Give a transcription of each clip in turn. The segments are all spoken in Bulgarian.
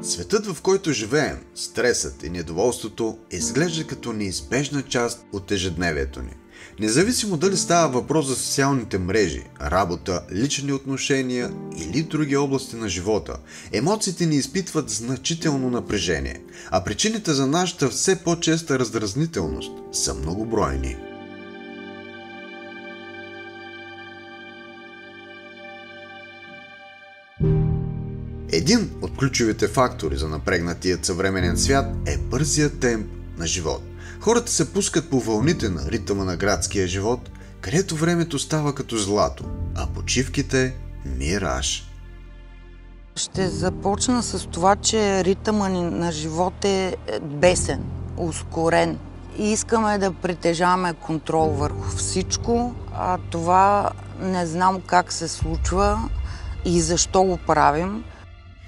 Светът, в който живеем, стресът и недоволството изглежда като неизбежна част от ежедневието ни. Независимо дали става въпрос за социалните мрежи, работа, лични отношения или други области на живота, емоциите ни изпитват значително напрежение, а причините за нашата все по-честа раздразнителност са многобройни. Един от ключовите фактори за напрегнатият съвременен свят е бързият темп на живот. Хората се пускат по вълните на ритъма на градския живот, където времето става като злато, а почивките – мираж. Ще започна с това, че ритъма ни на живот е бесен, ускорен. И искаме да притежаваме контрол върху всичко, а това не знам как се случва и защо го правим.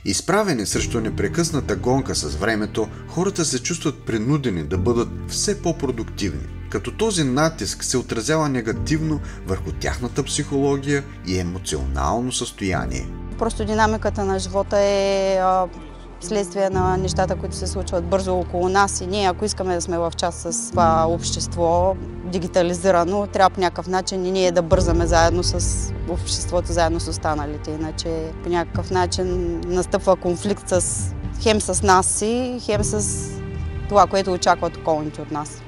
Изправени срещу непрекъсната гонка с времето, хората се чувстват принудени да бъдат все по-продуктивни, като този натиск се отразява негативно върху тяхната психология и емоционално състояние. Просто динамиката на живота е следствие на нещата, които се случват бързо около нас и ние, ако искаме да сме в час с това общество, дигитализирано, трябва по някакъв начин и ние да бързаме заедно с обществото, заедно с останалите. Иначе по някакъв начин настъпва конфликт хем с нас си, хем с това, което очакват околните от нас.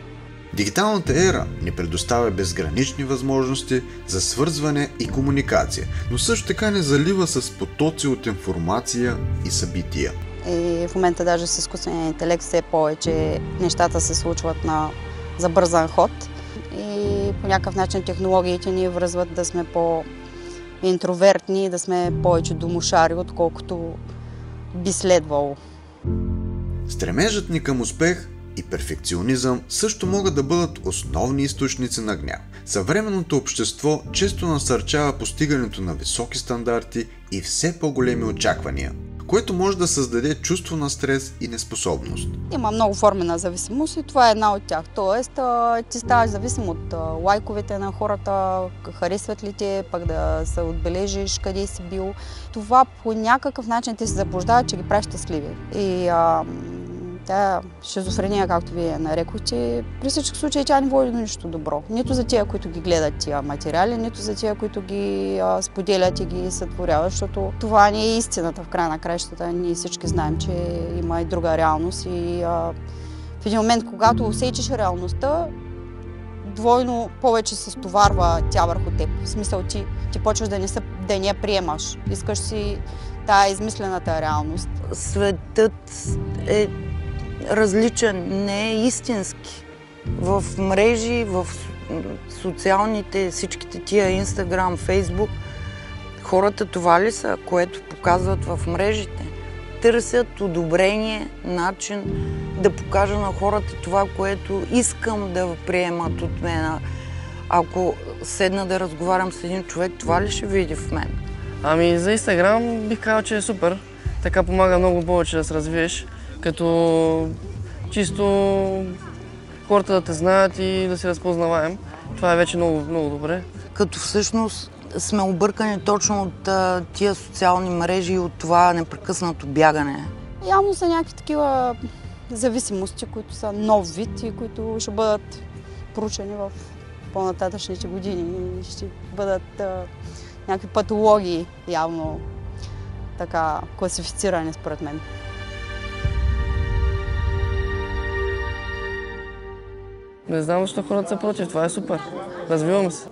Дигиталната ера ни предоставя безгранични възможности за свързване и комуникация, но също така не залива с потоци от информация и събития. И в момента даже с изкуствения интелект все повече нещата се случват на забързан ход и по някакъв начин технологиите ни връзват да сме по-интровертни, да сме повече домошари, отколкото би следвало. Стремежът ни към успех и перфекционизъм също могат да бъдат основни източници на гняв. Съвременното общество често насърчава постигането на високи стандарти и все по-големи очаквания, което може да създаде чувство на стрес и неспособност. Има много форми на зависимост и това е една от тях. Тоест, ти ставаш зависим от лайковете на хората, харесват ли те, пък да се отбележиш къде си бил. Това по някакъв начин те се заблуждават, че ги прави щастливи. И тая шизофрения, както вие нарекохте, при всички случаи тя не води до нищо добро. Нито за тия, които ги гледат тия материали, нито за тия, които ги споделят и ги сътворяват, защото това не е истината в края на краищата. Ние всички знаем, че има и друга реалност и в един момент, когато усетиш реалността, двойно повече се стоварва тя върху теб. В смисъл ти почваш да не я приемаш. Искаш си тая измислената реалност. Светът е различен, не е истински. В мрежи, в социалните, всичките тия Инстаграм, Фейсбук, хората това ли са, което показват в мрежите? Търсят одобрение, начин да покажа на хората това, което искам да приемат от мен. Ако седна да разговарям с един човек, това ли ще види в мен? Ами за Инстаграм бих казал, че е супер. Така помага много повече да се развиеш, като чисто хората да те знаят и да се разпознаваем. Това е вече много, много добре. Като всъщност сме объркани точно от тия социални мрежи и от това непрекъснато бягане. Явно са някакви такива зависимости, които са нов вид и които ще бъдат проучени в по-нататъчните години. Ще бъдат някакви патологии явно така класифицирани според мен. Не знам защо хората са против, това е супер. Развиваме се.